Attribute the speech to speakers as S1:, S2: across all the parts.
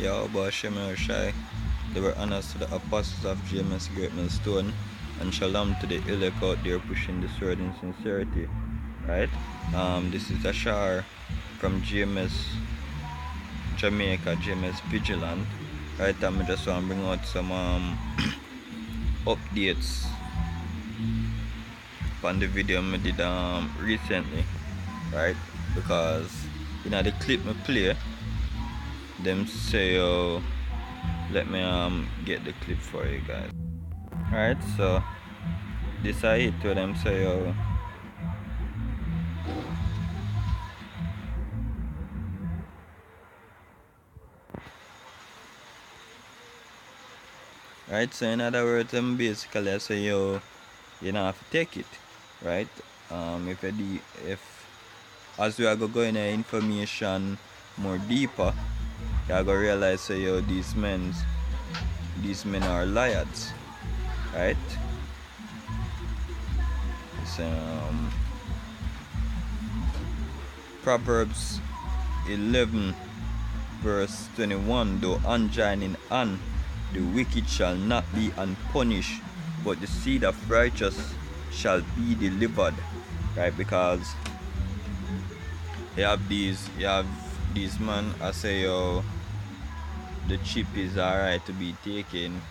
S1: Yo, boy, Shemir Shai. They were honors to the apostles of GMS Great Millstone, and shalom to the elect out there pushing the sword in sincerity. Right? This is Ashar from GMS Jamaica, GMS Vigilant. Right, I just want to bring out some updates on the video I did recently, right? Because the clip me play, them say let me get the clip for you guys. Alright, so this I hit to them say right, so in other words, I'm basically I say you don't have to take it, right? If as we are going to information more deeper, you go realize say these men are liars, right? It's Proverbs 11 verse 21, though unjoining and the wicked shall not be unpunished, but the seed of righteous shall be delivered, right? Because you have these men I say the chip is alright to be taken.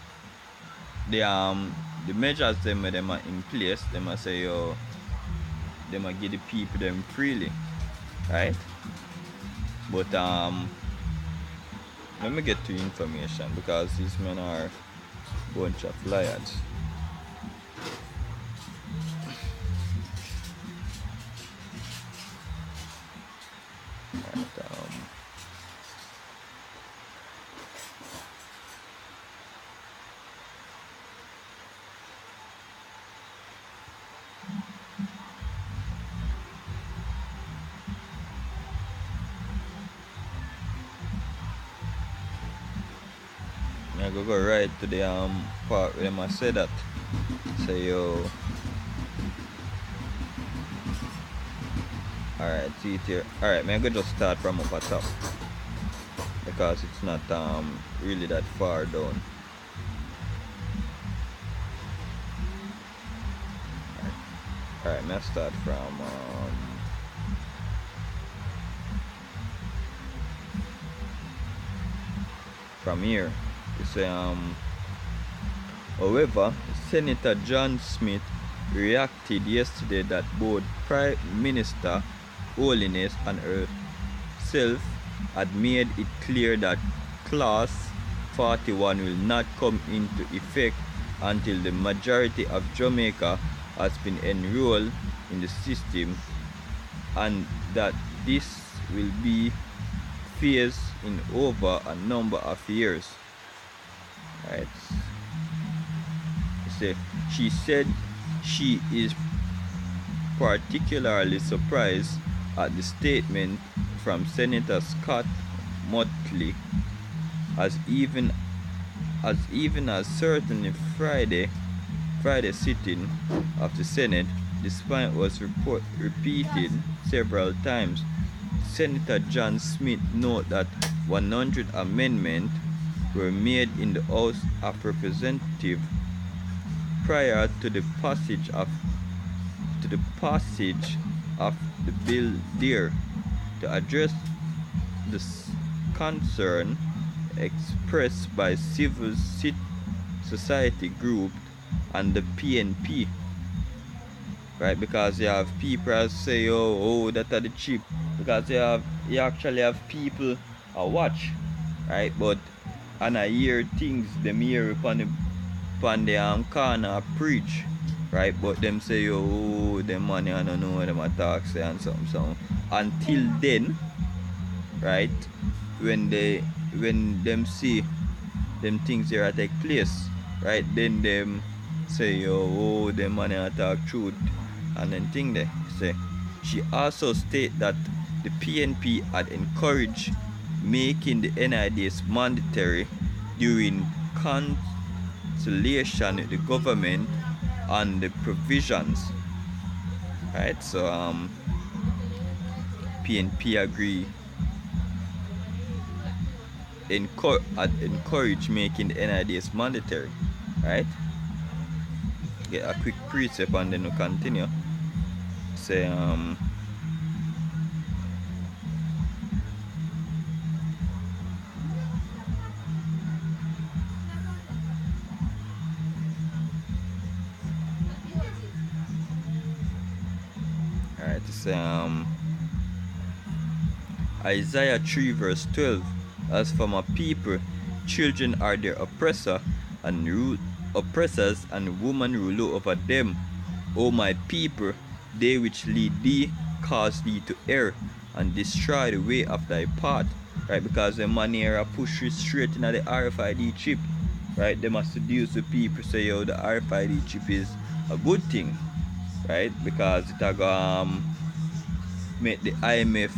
S1: The measures them are in place, them I say them I give the people them freely, right? But let me get to information, because these men are a bunch of liars. I go right to the part where I say that. Say alright, see it here. Alright, I'm gonna just start from up at top, because it's not really that far down. Alright, I'm start from here. You say however, Senator John Smith reacted yesterday that both Prime Minister Holiness and herself had made it clear that Clause 41 will not come into effect until the majority of Jamaica has been enrolled in the system, and that this will be phased in over a number of years. Right. She said she is particularly surprised at the statement from Senator Scott Motley, as even as certainly Friday sitting of the Senate, despite was repeated several times. Senator John Smith noted that 100 amendments were made in the House of Representatives prior to the passage of the bill there, to address the concern expressed by civil society groups and the PNP, right? Because you have people say that are the cheap, because you actually have people watch, right? But and I hear things them hear upon the corner preach, right? But them say them money, I don't know them attack say and something. Until then, right, when them see them things here take place, right, then them say them money attack truth, and then thing they say. She also state that the PNP had encouraged making the NIDS mandatory during consultation with the government on the provisions, right? So PNP agree encourage making the NIDS mandatory, right? Get a quick precept and then we continue. Say alright, say Isaiah 3 verse 12. As for my people, children are their oppressors and women rule over them. O my people, they which lead thee cause thee to err and destroy the way of thy path. Right, because the money are push you straight into the RFID chip. Right, they must seduce the people, say yo the RFID chip is a good thing, right? Because it make the IMF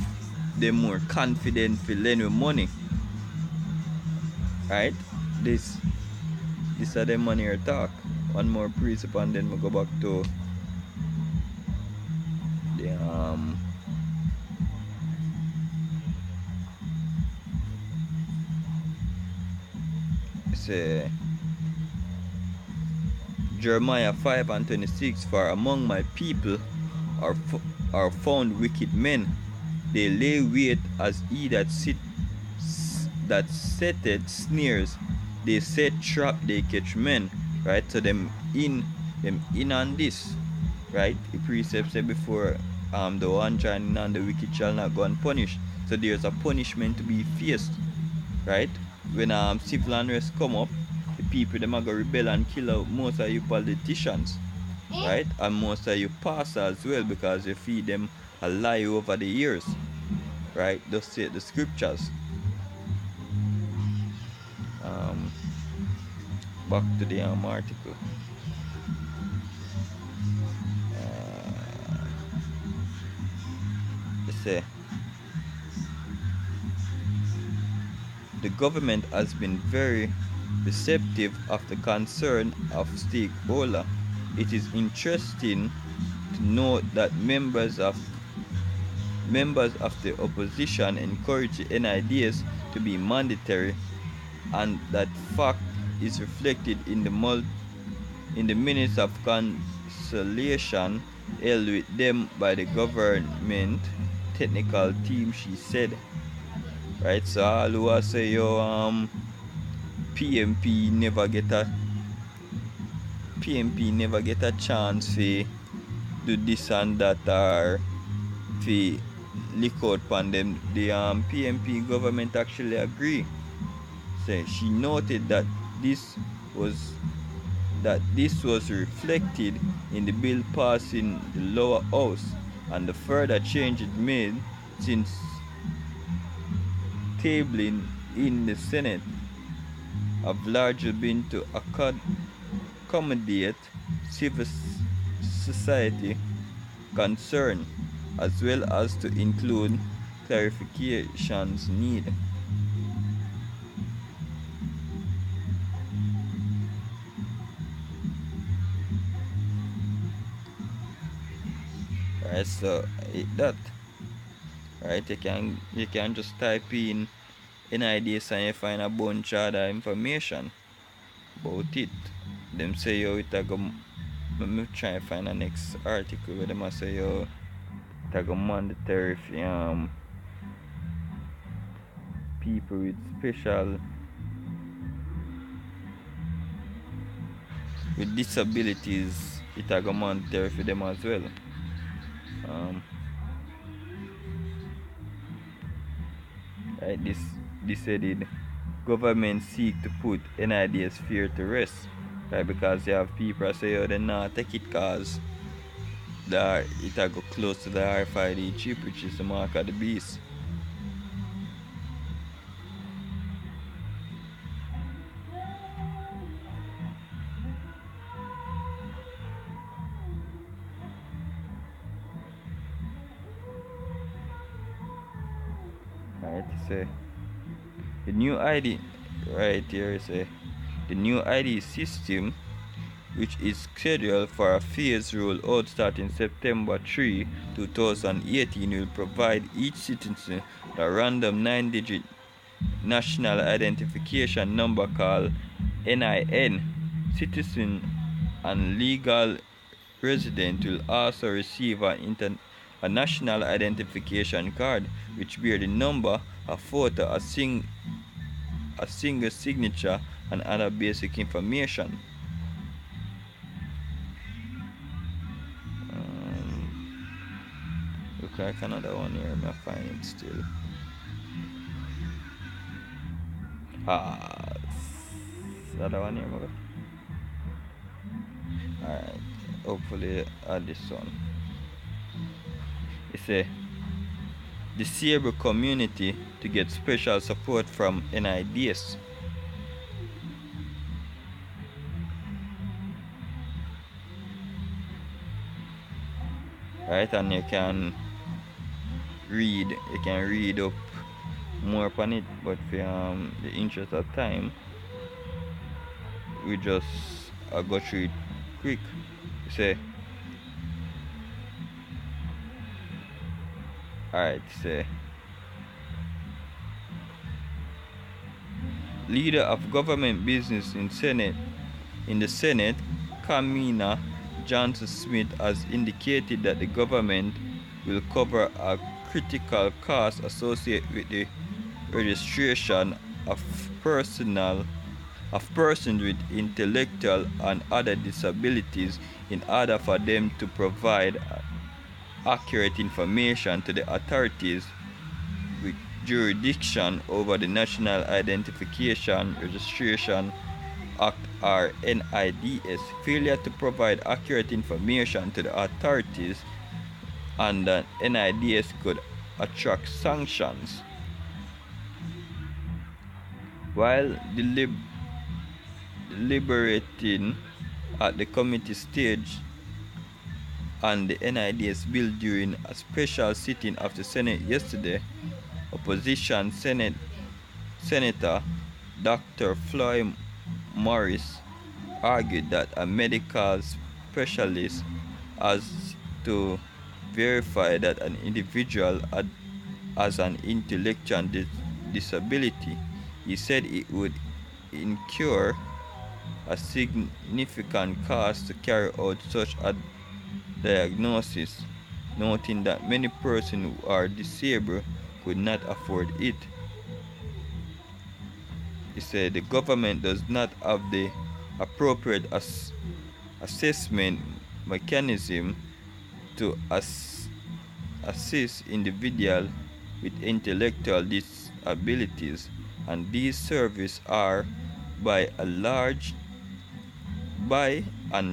S1: they more confident for lend with money. Right? This are the money or talk. One more precept and then we go back to the say Jeremiah 5 and 26. For among my people are found wicked men. They lay wait as he that setteth snares. They set trap, they catch men. Right? So them in on this. Right? The precept said before, the one joining and the wicked shall not go unpunished. So there's a punishment to be faced. Right? When civil unrest come up, the people them are gonna rebel and kill out most of you politicians. Right? And most of you pastors as well, because you feed them a lie over the years. Right? Thus say the scriptures. Back to the article. They say the government has been very receptive of the concern of stakeholders. It is interesting to note that members of the opposition encourage the NIDS to be mandatory, and that fact is reflected in the minutes of conciliation held with them by the government technical team, she said. Right, so all who say yo PMP never get a chance to do this and that or to lick out upon them. The PMP government actually agree. So she noted that this was reflected in the bill passed in the lower house, and the further change it made since tabling in the Senate have largely been to accommodate civil society concern, as well as to include clarifications needed. Right, so that right, you can just type in NIDS and you find a bunch of other information about it. Them say yo it a go, let me try and find the next article where them say yo it a go mandatory for people with disabilities. It a go mandatory for them as well. Right, this said it, government seek to put NIDS fear to rest. Right, because you have people say oh they not take it cause it a go close to the RFID chip, which is the mark of the beast. Right, say the new ID right here say the new ID system, which is scheduled for a phase rollout starting September 3, 2018, will provide each citizen a random 9-digit national identification number called NIN. Citizen and legal resident will also receive a national identification card which bear the number, a photo, a single signature, and other basic information. Look like another one here, I find it still. Another one here, mother. Alright, hopefully add this one. It's a disabled community to get special support from NIDS. Right, and you can read up more upon it, but for the interest of time, we just go through it quick. Say, alright, say, leader of government business in the Senate, Kamina Johnson Smith has indicated that the government will cover a critical cost associated with the registration of persons with intellectual and other disabilities in order for them to provide accurate information to the authorities with jurisdiction over the National Identification Registration Act or NIDS. Failure to provide accurate information to the authorities and the NIDS could attract sanctions. While deliberating at the committee stage on the NIDS bill during a special sitting of the Senate yesterday, opposition Senator Dr. Floyd Morris argued that a medical specialist has to verify that an individual has an intellectual disability. He said it would incur a significant cost to carry out such a diagnosis, noting that many persons who are disabled could not afford it. He said the government does not have the appropriate assessment mechanism to assist individuals with intellectual disabilities, and these services are by and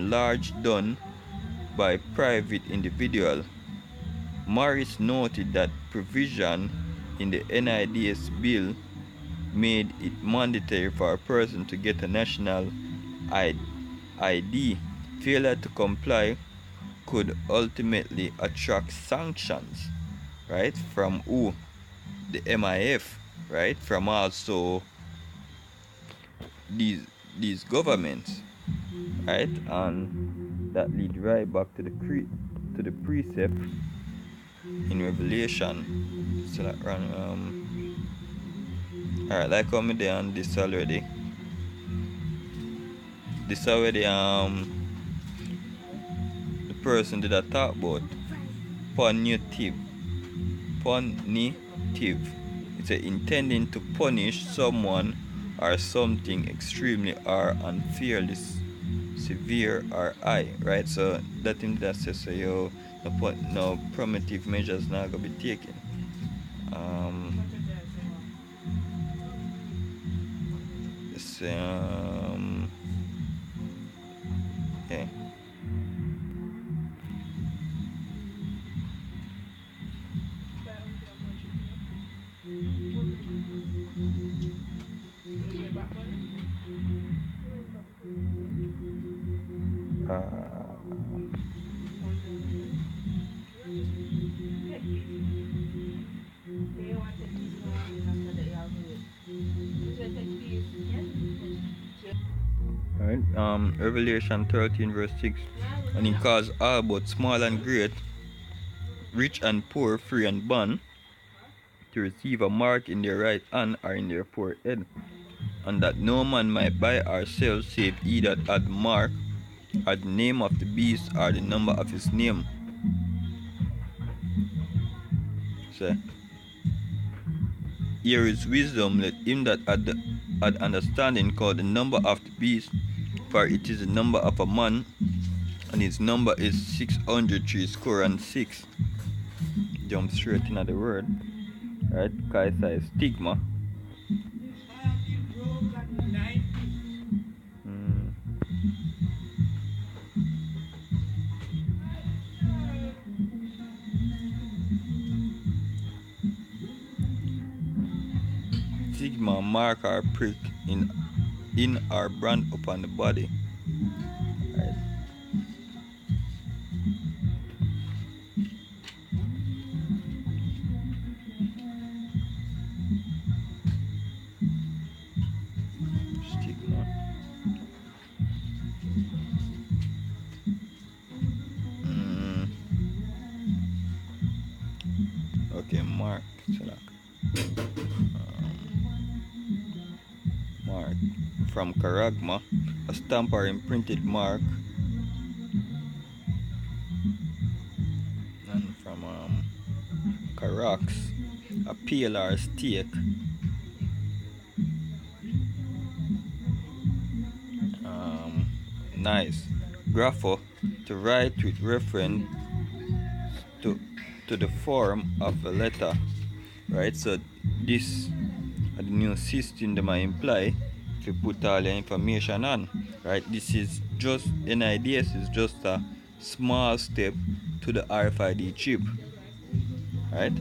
S1: large done by private individuals. Morris noted that provision in the NIDS bill made it mandatory for a person to get a national ID. Failure to comply could ultimately attract sanctions, right? From who? The MIF, right? From also these governments, right? And that leads right back to the precept in Revelation. So that alright, like how me there on this already. This already the person did I talk about punitive. It's intending to punish someone or something extremely or unfairly severe or high, right? So that thing that says so no primitive measures not gonna be taken. Okay. Alright, Revelation 13 verse 6, and he calls all both small and great, rich and poor, free and bond, to receive a mark in their right hand or in their forehead, and that no man might buy or sell save he that had the mark, or the name of the beast, or the number of his name. So, here is wisdom, let him that had understanding call the number of the beast, for it is the number of a man, and his number is 636. Jump straight into the word, right? Kaisa is stigma. Stigma, mark or prick in or brand upon the body. Right. Stigma. Okay, mark. Mark from charagma, a stamp or imprinted mark, and from charax, a peel or stake. Nice. Grapho, to write with reference to the form of a letter, right? So this the new system that might imply to put all the information on, right? This is just NIDS is just a small step to the RFID chip, right?